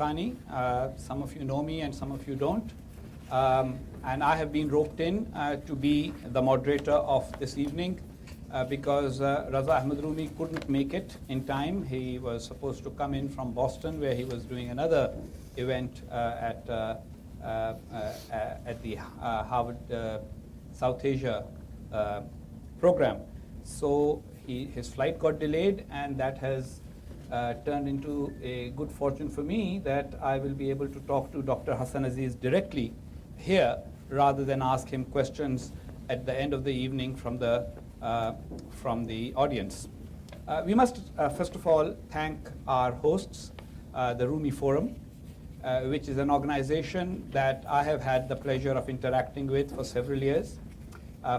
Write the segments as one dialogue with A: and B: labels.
A: Haqqani. Some of you know me and some of you don't. And I have been roped in to be the moderator of this evening because Raza Ahmed Rumi couldn't make it in time. He was supposed to come in from Boston, where he was doing another event at the Harvard South Asia program. So his flight got delayed, and that has turned into a good fortune for me that I will be able to talk to Dr. Hassan Aziz directly here rather than ask him questions at the end of the evening from the audience. We must first of all thank our hosts, the Rumi Forum, which is an organization that I have had the pleasure of interacting with for several years.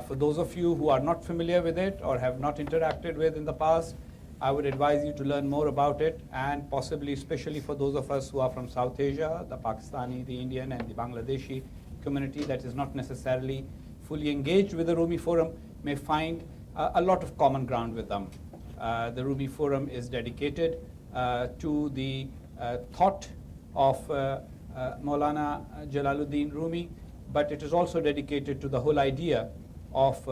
A: For those of you who are not familiar with it or have not interacted with in the past, I would advise you to learn more about it, and possibly especially for those of us who are from South Asia, the Pakistani, the Indian, and the Bangladeshi community that is not necessarily fully engaged with the Rumi Forum may find a lot of common ground with them. The Rumi Forum is dedicated to the thought of Maulana Jalaluddin Rumi, but it is also dedicated to the whole idea of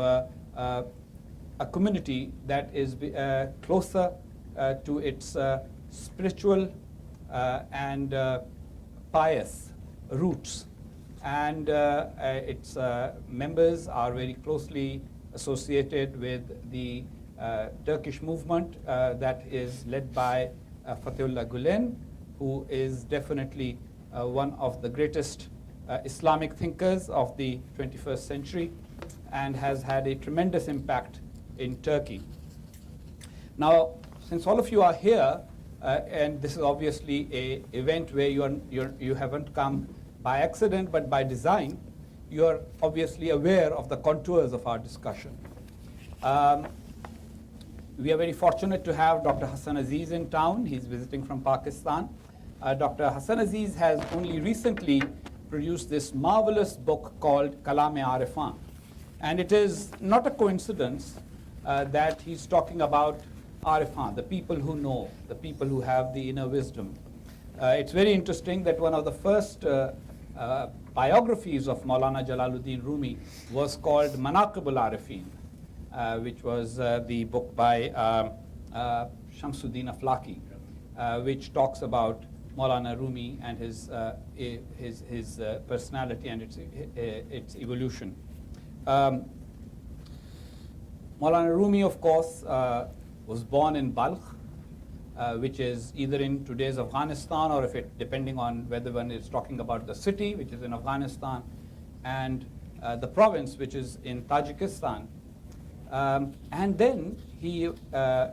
A: a community that is closer to its spiritual and pious roots. And its members are very closely associated with the Turkish movement that is led by Fatehullah Gulen, who is definitely one of the greatest Islamic thinkers of the 21st century and has had a tremendous impact in Turkey. Now, since all of you are here, and this is obviously an event where you haven't come by accident but by design, you are obviously aware of the contours of our discussion. We are very fortunate to have Dr. Hassan Aziz in town. He's visiting from Pakistan. Dr. Hassan Aziz has only recently produced this marvelous book called Kalam-e-Arifan. And it is not a coincidence that he's talking about Arifan, the people who know, the people who have the inner wisdom. It's very interesting that one of the first biographies of Maulana Jalaluddin Rumi was called Manaqib al-Arifin, which was the book by Shamsuddin Aflaki, which talks about Maulana Rumi and his personality and its evolution. Maulana Rumi, of course, was born in Balkh, which is either in today's Afghanistan, or depending on whether one is talking about the city, which is in Afghanistan, and the province, which is in Tajikistan. And then he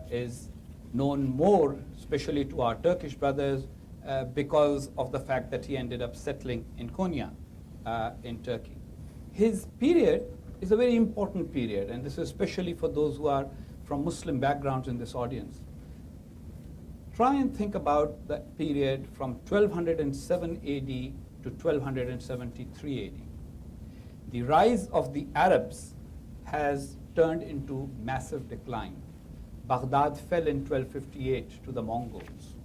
A: is known more, especially to our Turkish brothers, because of the fact that he ended up settling in Konya in Turkey. His period is a very important period, and this is especially for those who are from Muslim backgrounds in this audience. Try and think about the period from 1207 AD to 1273 AD. The rise of the Arabs has turned into massive decline. Baghdad fell in 1258 to the Mongols.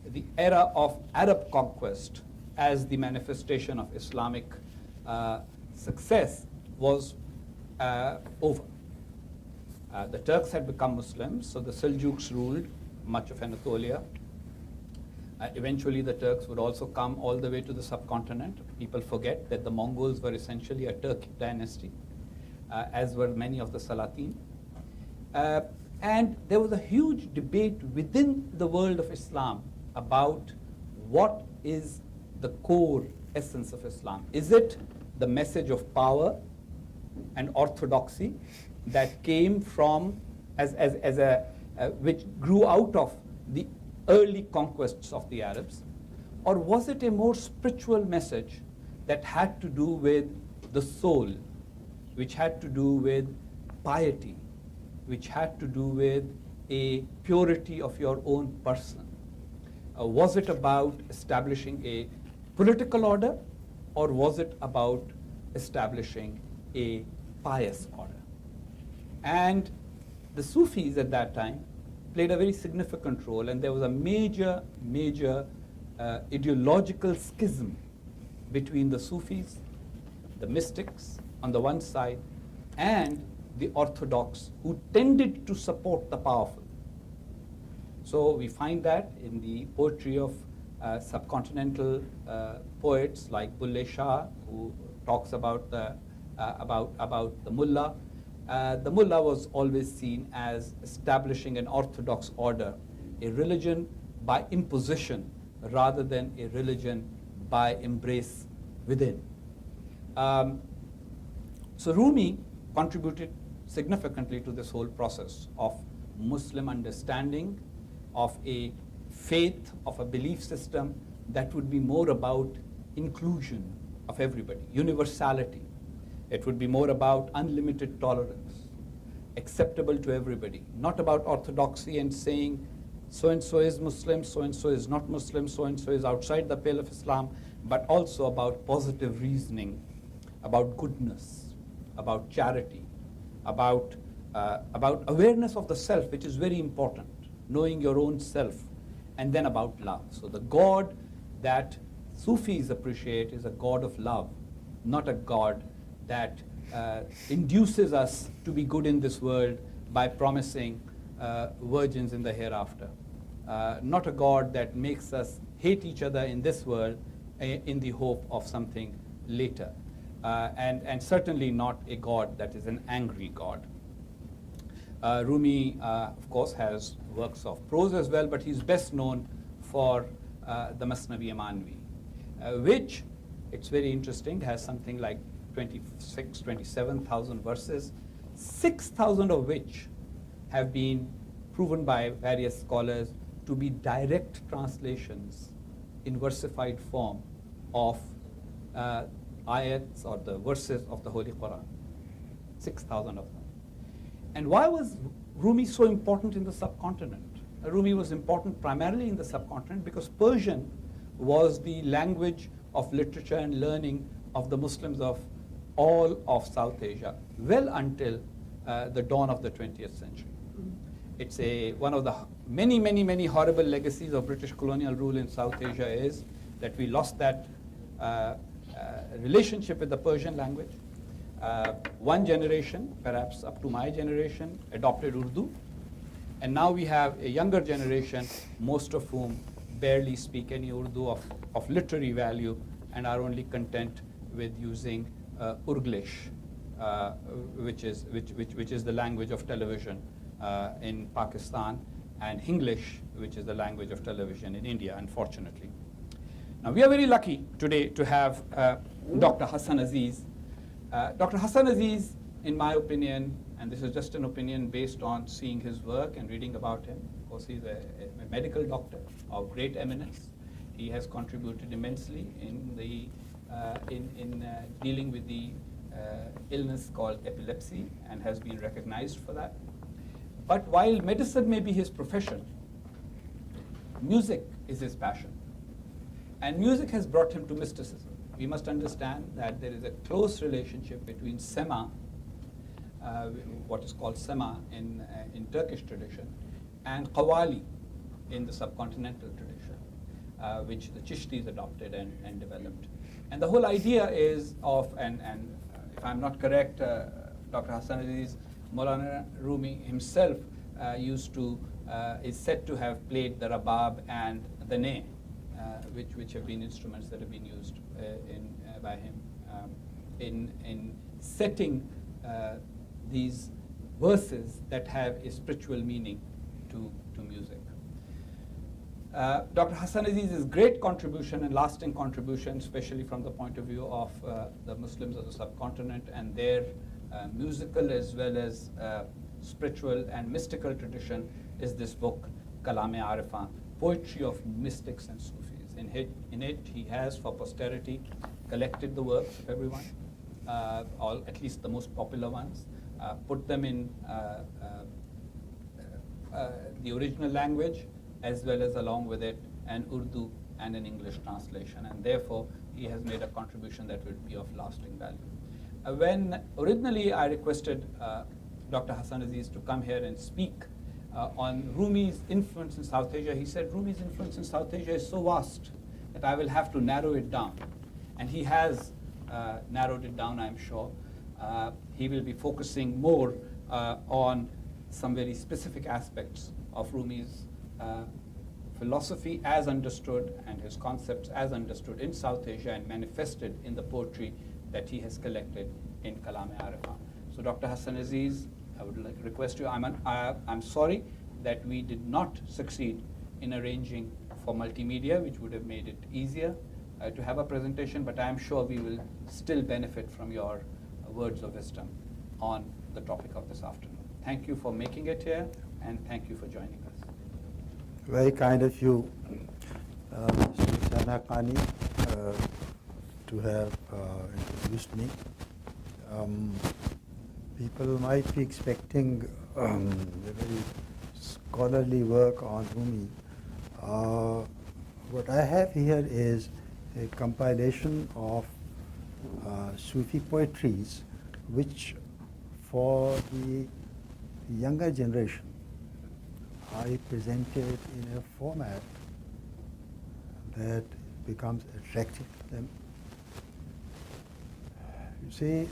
A: The era of Arab conquest as the manifestation of Islamic success was over. The Turks had become Muslims, so the Seljuks ruled much of Anatolia. Eventually the Turks would also come all the way to the subcontinent. People forget that the Mongols were essentially a Turkic dynasty, as were many of the Salatin. And there was a huge debate within the world of Islam about what is the core essence of Islam. Is it the message of power and orthodoxy that came from, which grew out of the early conquests of the Arabs? Or was it a more spiritual message that had to do with the soul, which had to do with piety, which had to do with a purity of your own person? Was it about establishing a political order, or was it about establishing a pious order? And the Sufis at that time played a very significant role, and there was a major ideological schism between the Sufis, the mystics on the one side, and the orthodox who tended to support the powerful. So we find that in the poetry of subcontinental poets like Bulle Shah, who talks about the mullah. The mullah was always seen as establishing an orthodox order, a religion by imposition rather than a religion by embrace within. So Rumi contributed significantly to this whole process of Muslim understanding of a faith, of a belief system that would be more about inclusion of everybody, universality. It would be more about unlimited tolerance, acceptable to everybody, not about orthodoxy and saying so-and-so is Muslim, so-and-so is not Muslim, so-and-so is outside the pale of Islam, but also about positive reasoning, about goodness, about charity, about awareness of the self, which is very important, knowing your own self, and then about love. So the God that Sufis appreciate is a God of love, not a God that induces us to be good in this world by promising virgins in the hereafter. Not a God that makes us hate each other in this world in the hope of something later. And certainly not a God that is an angry God. Rumi, of course, has works of prose as well, but he's best known for the Masnavi-e-Manvi, which, it's very interesting, has something like 27,000 verses, 6,000 of which have been proven by various scholars to be direct translations in versified form of ayats or the verses of the Holy Quran. 6,000 of them. And why was Rumi so important in the subcontinent? Rumi was important primarily in the subcontinent because Persian was the language of literature and learning of the Muslims of all of South Asia, well until the dawn of the 20th century. It's one of the many horrible legacies of British colonial rule in South Asia is that we lost that relationship with the Persian language. One generation, perhaps up to my generation, adopted Urdu. And now we have a younger generation, most of whom barely speak any Urdu of literary value and are only content with using Urglish, which is the language of television in Pakistan, and Hinglish, which is the language of television in India, unfortunately. Now, we are very lucky today to have Dr. Hassan Aziz. Dr. Hassan Aziz, in my opinion, and this is just an opinion based on seeing his work and reading about him. Of course, he's a medical doctor of great eminence. He has contributed immensely in dealing with the illness called epilepsy and has been recognized for that. But while medicine may be his profession, music is his passion. And music has brought him to mysticism. We must understand that there is a close relationship between sema, what is called sema in Turkish tradition, and qawwali in the subcontinental tradition, which the Chishtis adopted and developed. And the whole idea is of, and if I'm not correct, Dr. Hassan Aziz, Maulana Rumi himself is said to have played the rabab and the ney, which have been instruments that have been used by him in setting these verses that have a spiritual meaning to music. Dr. Hassan Aziz's great contribution and lasting contribution, especially from the point of view of the Muslims of the subcontinent and their musical as well as spiritual and mystical tradition, is this book, Kalam-e-Arifan, Poetry of Mystics and Sufis. In it, he has, for posterity, collected the works of everyone, or at least the most popular ones, put them in the original language, as well as along with it an Urdu and an English translation. And therefore, he has made a contribution that will be of lasting value. When originally I requested Dr. Hassan Aziz to come here and speak on Rumi's influence in South Asia, he said Rumi's influence in South Asia is so vast that I will have to narrow it down. And he has narrowed it down, I'm sure. He will be focusing more on some very specific aspects of Rumi's philosophy as understood and his concepts as understood in South Asia and manifested in the poetry that he has collected in Kalam-e-Arifan. So Dr. Hassan Aziz, I would like to request you, I'm sorry that we did not succeed in arranging for multimedia, which would have made it easier to have a presentation, but I am sure we will still benefit from your words of wisdom on the topic of this afternoon. Thank you for making it here, and thank you for joining us.
B: Very kind of you, Mr. Husain Haqqani, to have introduced me. People might be expecting a very scholarly work on Rumi. What I have here is a compilation of Sufi poetries, which for the younger generation I presented in a format that becomes attractive to them. You see,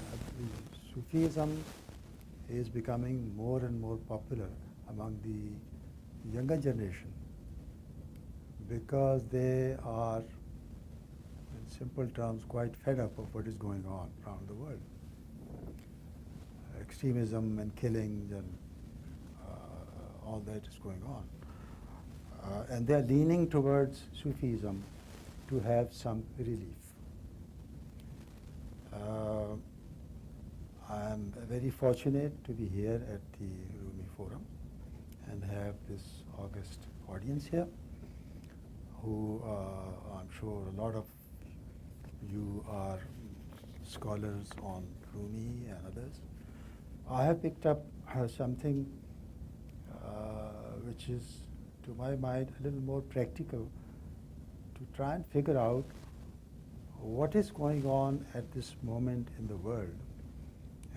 B: Sufism is becoming more and more popular among the younger generation because they are, in simple terms, quite fed up of what is going on around the world. Extremism and killings and all that is going on. And they are leaning towards Sufism to have some relief. I am very fortunate to be here at the Rumi Forum and have this august audience here, who I'm sure a lot of you are scholars on Rumi and others. I have picked up something which is, to my mind, a little more practical to try and figure out what is going on at this moment in the world.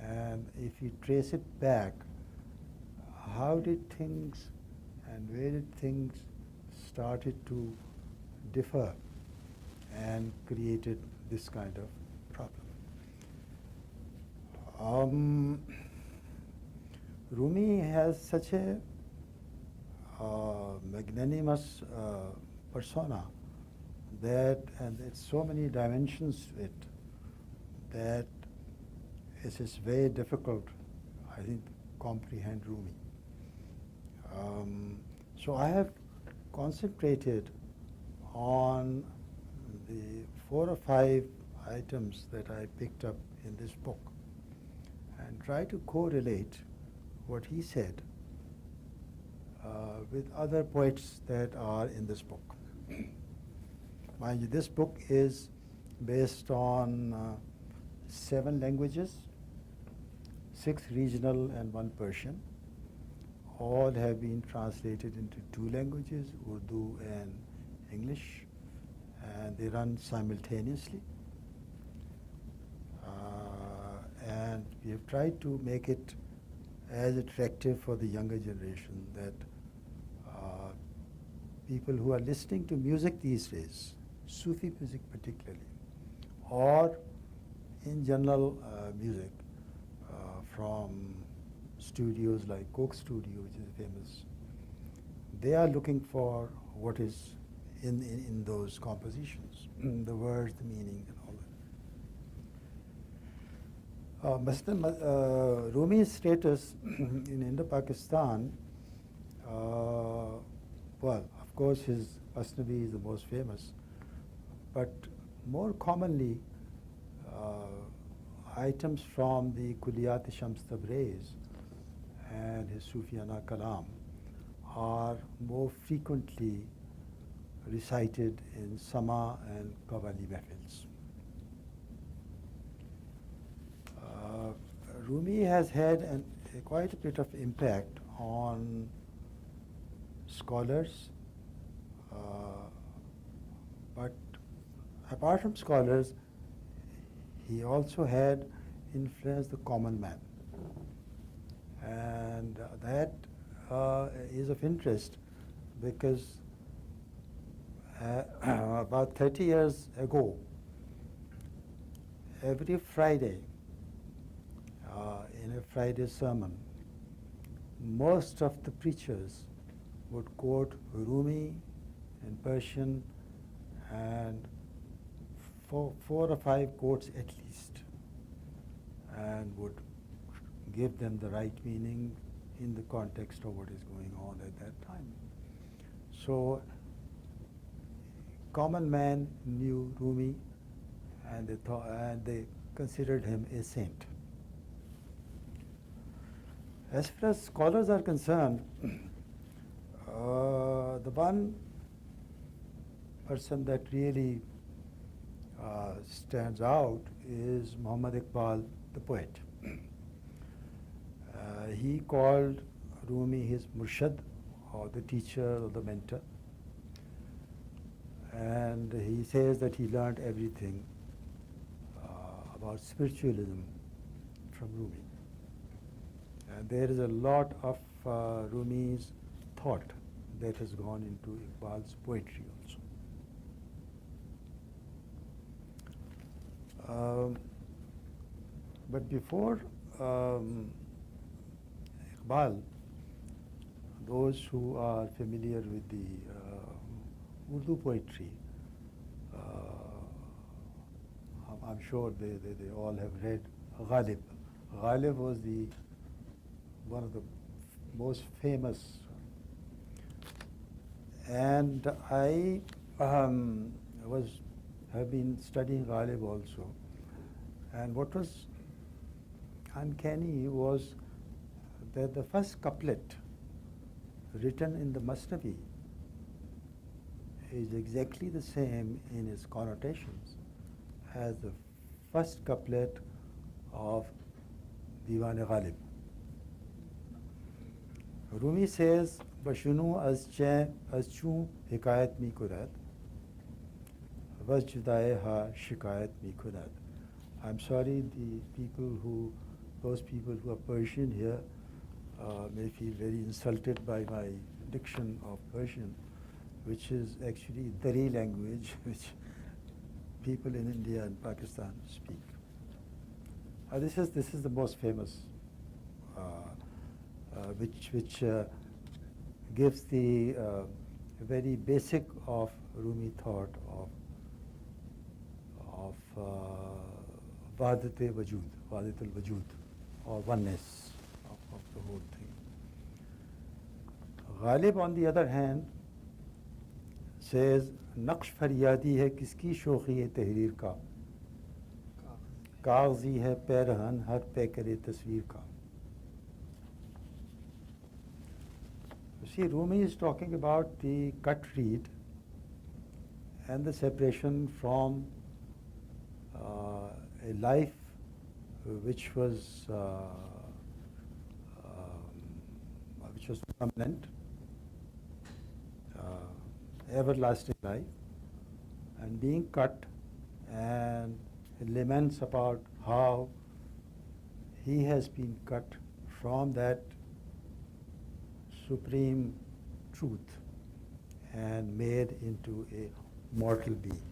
B: And if you trace it back, how did things and where did things started to differ and created this kind of problem? Rumi has such a magnanimous persona that, and it's so many dimensions to it, that it is very difficult, I think, to comprehend Rumi. So I have concentrated on the 4 or 5 items that I picked up in this book and try to correlate what he said with other poets that are in this book. Mind you, this book is based on 7 languages, 6 regional and 1 Persian. All have been translated into 2 languages, Urdu and English, and they run simultaneously. And we have tried to make it as attractive for the younger generation that people who are listening to music these days, Sufi music particularly, or in general music from studios like Coke Studio, which is famous, they are looking for what is in those compositions, the words, the meaning, and all that. Rumi's status in Indo-Pakistan, well, of course his Masnavi is the most famous, but more commonly items from the Kulliyat Shams Tabriz and his Sufiana Kalam are more frequently recited in Sama and Qawwali Mahfils. Rumi has had quite a bit of impact on scholars, but apart from scholars, he also had influenced the common man. And that is of interest because About 30 years ago, every Friday, in a Friday sermon, most of the preachers would quote Rumi in Persian and four or five quotes at least, and would give them the right meaning in the context of what is going on at that time. So, common man knew Rumi, and they considered him a saint. As far as scholars are concerned, the one person that really stands out is Muhammad Iqbal, the poet. He called Rumi his murshad, or the teacher or the mentor, and he says that he learned everything about spiritualism from Rumi. And there is a lot of Rumi's thought that has gone into Iqbal's poetry also. But before Iqbal, those who are familiar with the Urdu poetry, I'm sure they all have read Ghalib. Ghalib was one of the most famous. And I have been studying Ghalib also. And what was uncanny was that the first couplet written in the Masnavi is exactly the same in its connotations as the first couplet of Diwan-e Ghalib. Rumi says, "Bashunu az chun hikayat mi kurad, was judaye ha shikayat mi kurad." I'm sorry, those people who are Persian here may feel very insulted by my diction of Persian, which is actually Dari language, which people in India and Pakistan speak. This is the most famous, which gives the very basic of Rumi thought of Wahdat-e-Wajud, Wahdat-ul-Wajud, or oneness of the whole thing. Ghalib, on the other hand, says, "Naqsh faryadi hai kiski shokhi-e tahrir ka, कागजी है पैरहन हर पैकरे तस्वीर का." You see, Rumi is talking about the cut reed and the separation from a life which was permanent, everlasting life, and being cut, and laments about how he has been cut from that supreme truth and made into a mortal being.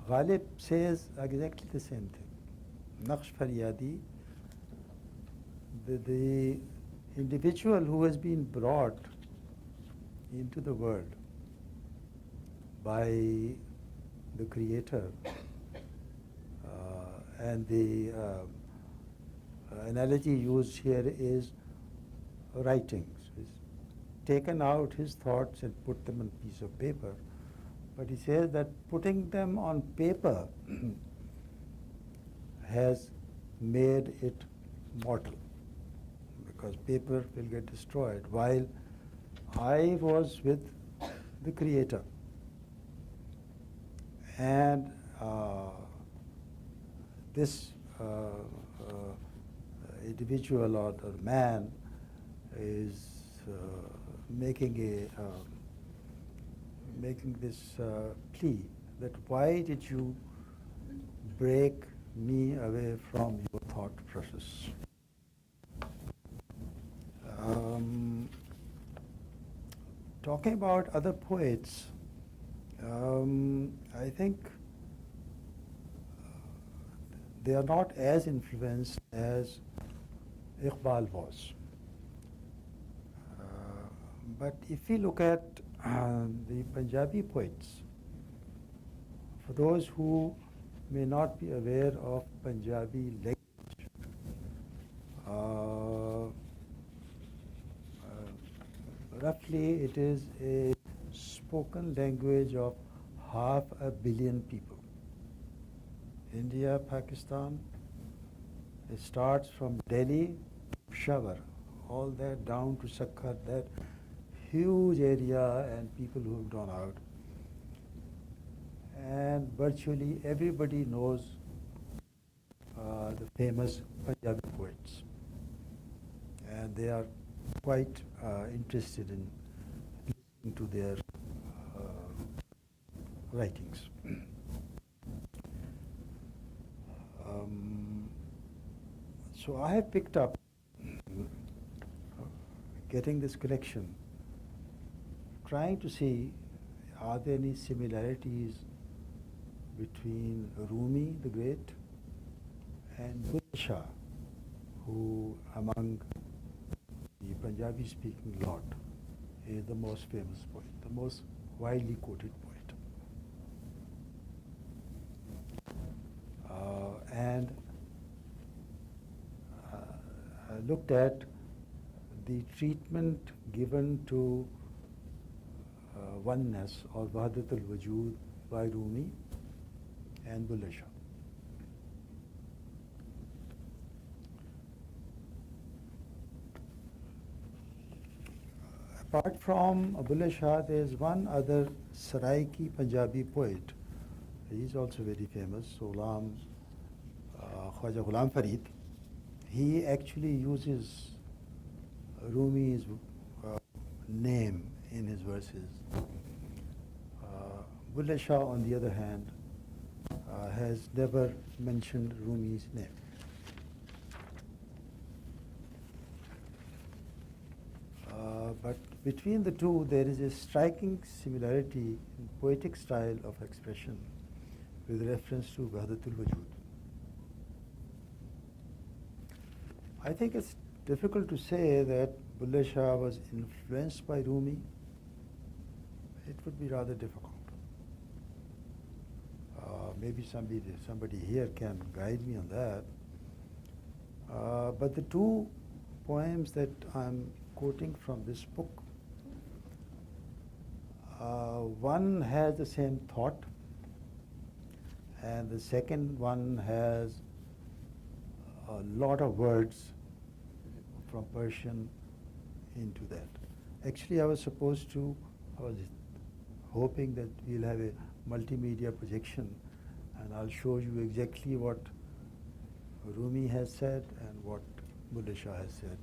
B: Ghalib says exactly the same thing. Naqsh faryadi, the individual who has been brought into the world by the Creator, and the analogy used here is writings. He's taken out his thoughts and put them on a piece of paper. But he says that putting them on paper has made it mortal, because paper will get destroyed, while I was with the Creator. And this individual or man is making this plea that why did you break me away from your thought process? talking about other poets, I think they are not as influenced as Iqbal was. But if we look at the Punjabi poets, for those who may not be aware of Punjabi language, roughly it is a spoken language of 500 million people. India, Pakistan, it starts from Delhi, Peshawar, all that down to Sakkar, that huge area and people who have gone out. And virtually everybody knows the famous Punjabi poets. And they are quite interested in listening to their writings. So I have picked up, getting this collection, trying to see are there any similarities between Rumi the Great and Bulleh Shah, who among the Punjabi speaking lot is the most famous poet, the most widely quoted poet. And I looked at the treatment given to oneness or Wahdat al-Wujud by Rumi and Bulleh Shah. Apart from Bulleh Shah, there is one other Saraiki Punjabi poet. He is also very famous, Khwaja Ghulam Farid. He actually uses Rumi's name in his verses. Bulleh Shah, on the other hand, has never mentioned Rumi's name. But between the two, there is a striking similarity in poetic style of expression with reference to Wahdatul Wujud. I think it's difficult to say that Bulleh Shah was influenced by Rumi. It would be rather difficult. Maybe somebody here can guide me on that. But the two poems that I'm quoting from this book, one has the same thought, and the second one has a lot of words from Persian into that. Actually, I was hoping that we'll have a multimedia projection, and I'll show you exactly what Rumi has said and what Bulleh Shah has said,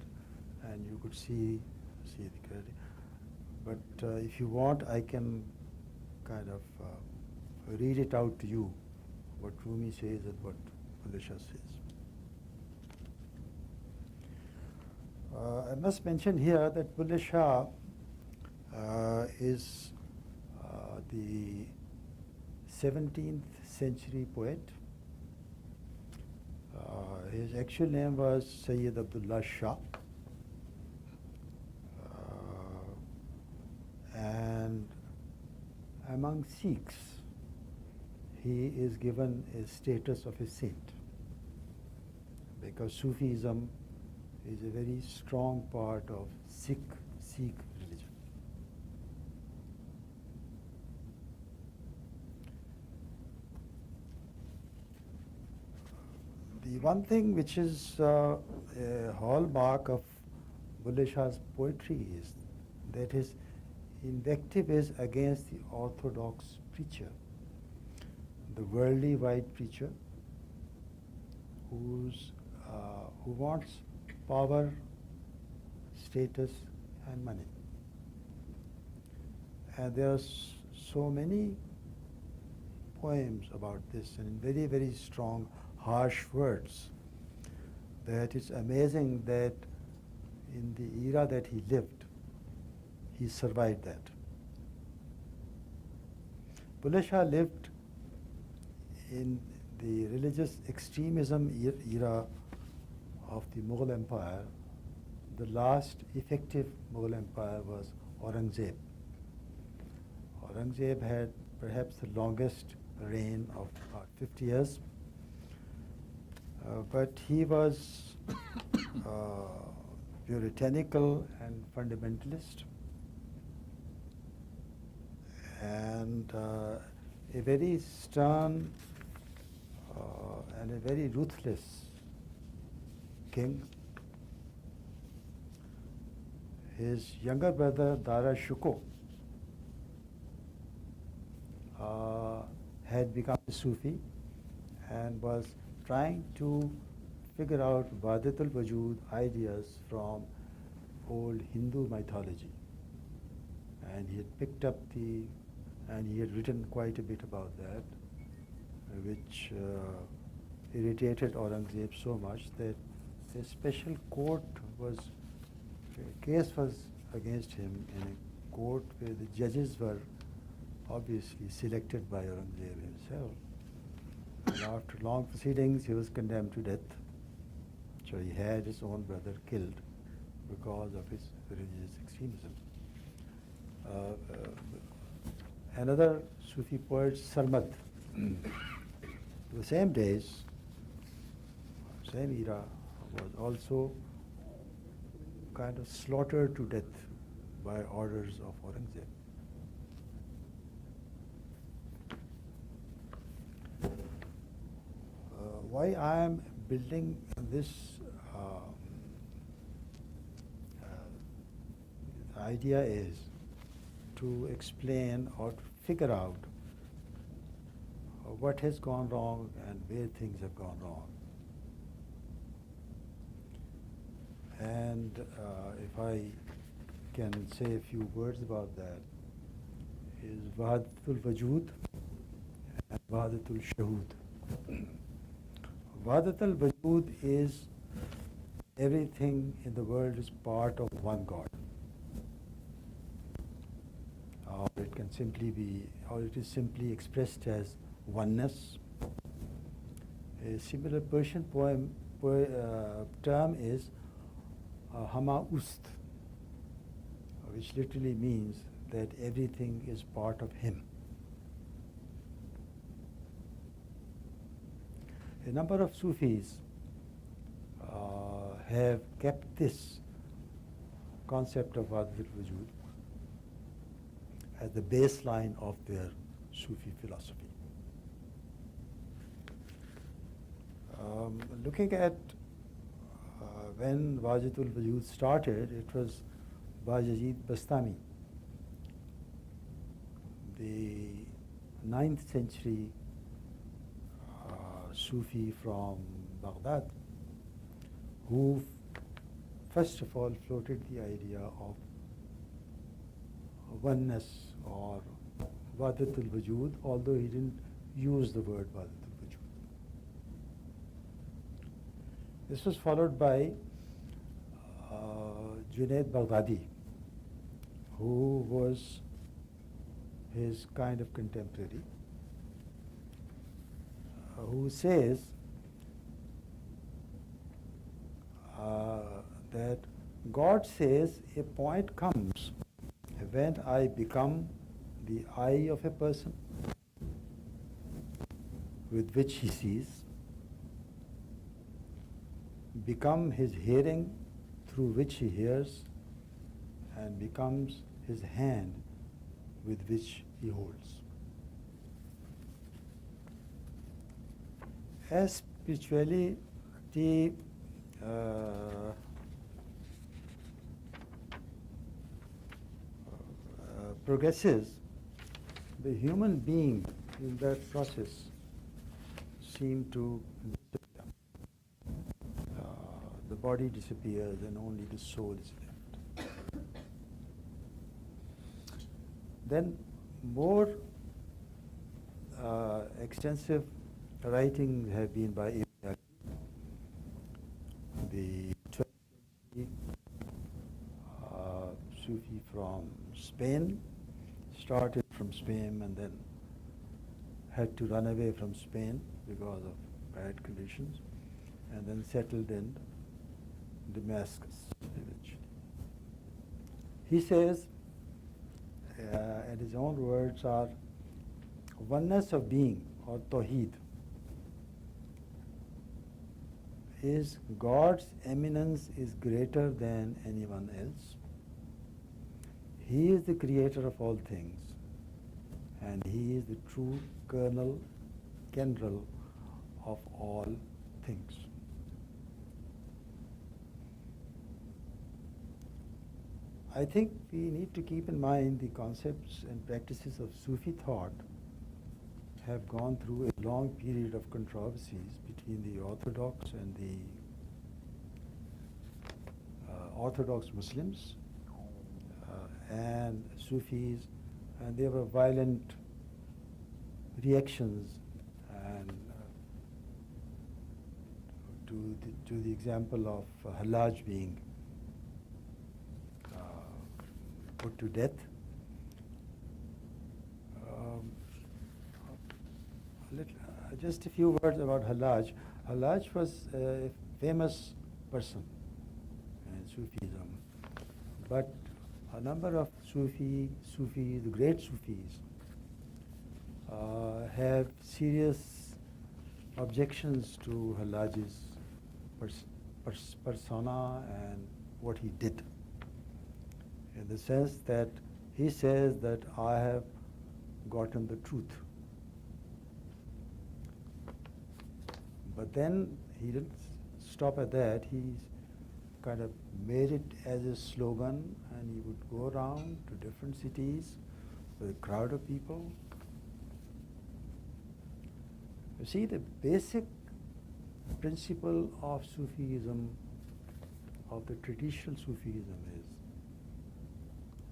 B: and you could see the clarity. But if you want, I can kind of read it out to you, what Rumi says and what Bulleh Shah says. I must mention here that Bulleh Shah is the 17th century poet. His actual name was Sayyid Abdullah Shah. And among Sikhs, he is given a status of a saint, because Sufism is a very strong part of Sikh religion. The one thing which is a hallmark of Bulleh Shah's poetry is that his invective is against the orthodox preacher, the worldly white preacher who wants power, status, and money. And there are so many poems about this, and in very, very strong, harsh words, that it's amazing that in the era that he lived, he survived that. Bulleh Shah lived in the religious extremism era of the Mughal Empire. The last effective Mughal Empire was Aurangzeb. Aurangzeb had perhaps the longest reign of about 50 years, but he was puritanical and fundamentalist, and a very stern and a very ruthless king. His younger brother Dara Shikoh had become a Sufi and was trying to figure out Wahdatul Wujud ideas from old Hindu mythology. And he had picked up and he had written quite a bit about that, which irritated Aurangzeb so much that a special case was against him in a court where the judges were obviously selected by Aurangzeb himself. And after long proceedings, he was condemned to death. So he had his own brother killed because of his religious extremism. Another Sufi poet, Sarmad, the same days, same era, was also kind of slaughtered to death by orders of Aurangzeb. Why I am building this idea is to explain or to figure out what has gone wrong and where things have gone wrong. And if I can say a few words about that, is Wahdatul Wujud and Wahdatul Shuhud. Wahdatul Wujud is everything in the world is part of one God. Or it can simply be, or it is simply expressed as oneness. A similar Persian term is Hama Ust, which literally means that everything is part of him. A number of Sufis have kept this concept of Wahdatul Wujud as the baseline of their Sufi philosophy. Looking at when Wahdatul Wujud started, it was Bayezid Bastami, the 9th century Sufi from Baghdad, who first of all floated the idea of oneness or Wahdatul Wujud, although he didn't use the word Wahdatul Wujud. This was followed by Junaid Baghdadi, who was his kind of contemporary, who says that God says a point comes when I become the eye of a person with which he sees, become his hearing through which he hears, and becomes his hand with which he holds. As spirituality progresses, the human being in that process seem to disappear. The body disappears and only the soul is left. Then more extensive writings have been by Ibn Ali. The 12th century Sufi from Spain, started from Spain and then had to run away from Spain because of bad conditions, and then settled in Damascus eventually. He says, and his own words are, oneness of being, or Tawheed, is God's eminence is greater than anyone else. He is the creator of all things, and He is the true kernel, general of all things. I think we need to keep in mind the concepts and practices of Sufi thought have gone through a long period of controversies between the Orthodox and the Orthodox Muslims and Sufis, and there were violent reactions and to the example of Hallaj being put to death. Just a few words about Hallaj. Hallaj was a famous person in Sufism, but a number of Sufis, the great Sufis, have serious objections to Hallaj's persona and what he did, in the sense that he says that I have gotten the truth. But then he didn't stop at that. He kind of made it as a slogan, and he would go around to different cities with a crowd of people. You see, the basic principle of Sufism, of the traditional Sufism, is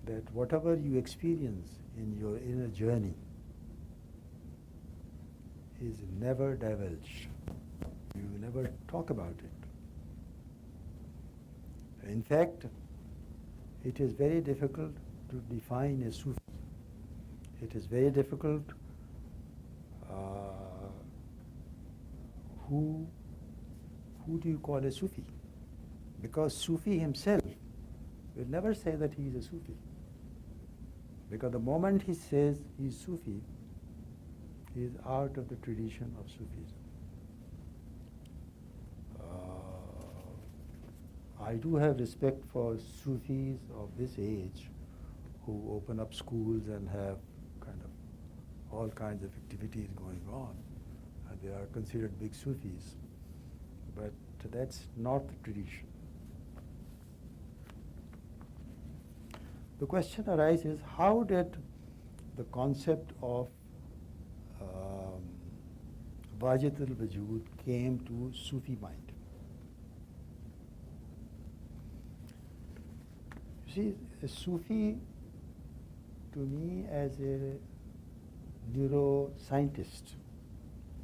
B: that whatever you experience in your inner journey is never divulged. You never talk about it. In fact, it is very difficult to define a Sufi. It is very difficult who do you call a Sufi? Because Sufi himself will never say that he is a Sufi. Because the moment he says he is Sufi, he is out of the tradition of Sufism. I do have respect for Sufis of this age who open up schools and have kind of all kinds of activities going on. And they are considered big Sufis. But that's not the tradition. The question arises, how did the concept of Wajid al-Wujud came to Sufi mind? You see, a Sufi, to me as a neuroscientist,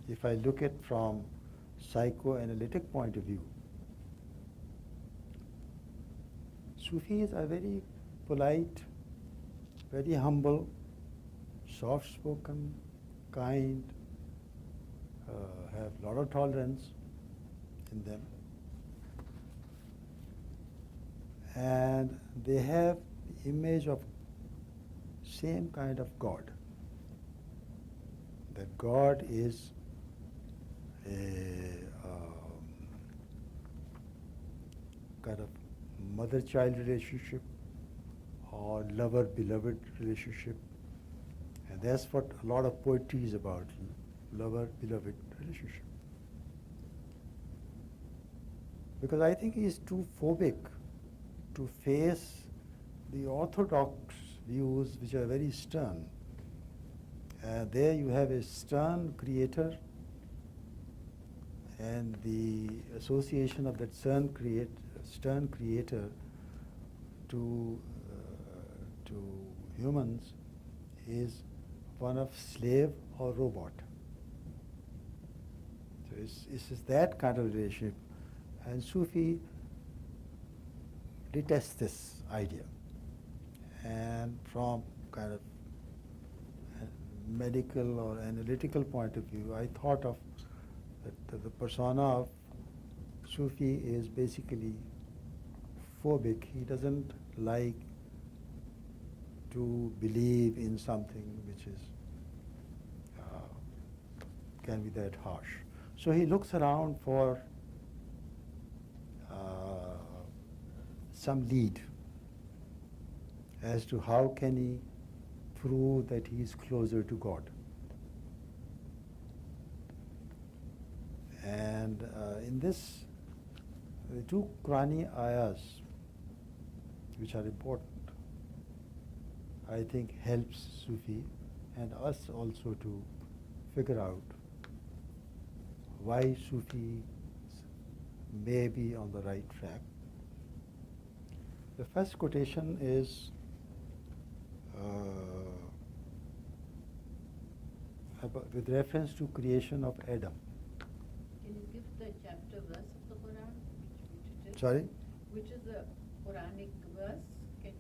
B: if I look at from psychoanalytic point of view, Sufis are very polite, very humble, soft-spoken, kind, have a lot of tolerance in them. And they have the image of same kind of God. That God is a kind of mother-child relationship or lover-beloved relationship. And that's what a lot of poetry is about, lover-beloved relationship. Because I think he is too phobic to face the orthodox views, which are very stern. There you have a stern creator, and the association of that stern creator to humans is one of slave or robot. So it's that kind of relationship. And Sufi detests this idea. And from kind of medical or analytical point of view, I thought of that the persona of Sufi is basically phobic. He doesn't like to believe in something which is can be that harsh. So he looks around for some lead as to how can he prove that he is closer to God. And in this, the two Qurani ayahs, which are important, I think helps Sufi and us also to figure out why Sufi may be on the right track. The first quotation is with reference to creation of Adam.
C: Can you give the chapter verse of the Quran? Which it is?
B: Sorry?
C: Which is the Quranic verse? Can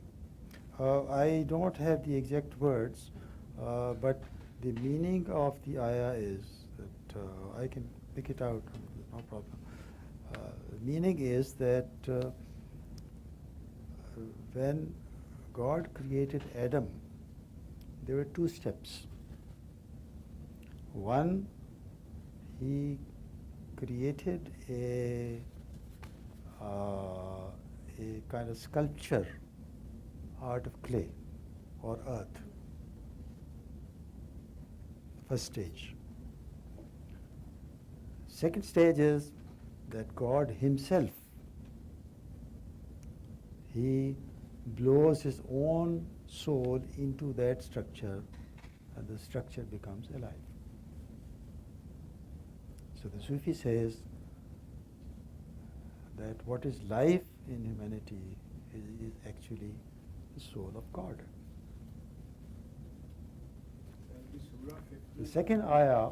C: you?
B: I don't have the exact words, but the meaning of the ayah is that I can pick it out, no problem. The meaning is that when God created Adam, there were two steps. One, he created a kind of sculpture out of clay or earth. First stage. Second stage is that God himself, he blows his own soul into that structure and the structure becomes alive. So the Sufi says that what is life in humanity is actually the soul of God. The second ayah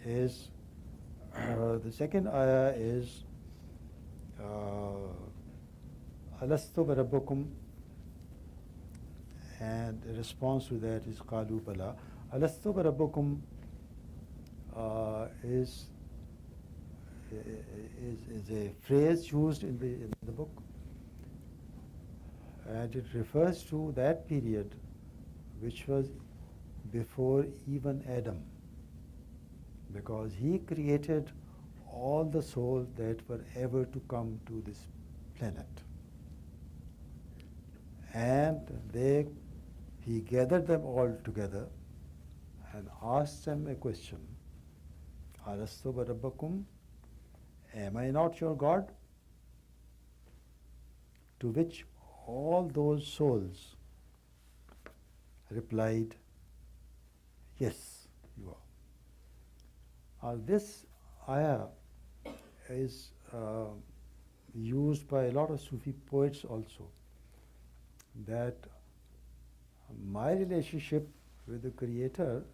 B: is Alastu barabbukum, and the response to that is Qalu bala. Alastu barabbukum is a phrase used in the book, and it refers to that period which was before even Adam, because he created all the souls that were ever to come to this planet. And he gathered them all together and asked them a question. Alastu barabbakum, am I not your God? To which all those souls replied, yes, you are. This ayah is used by a lot of Sufi poets also, that my relationship with the Creator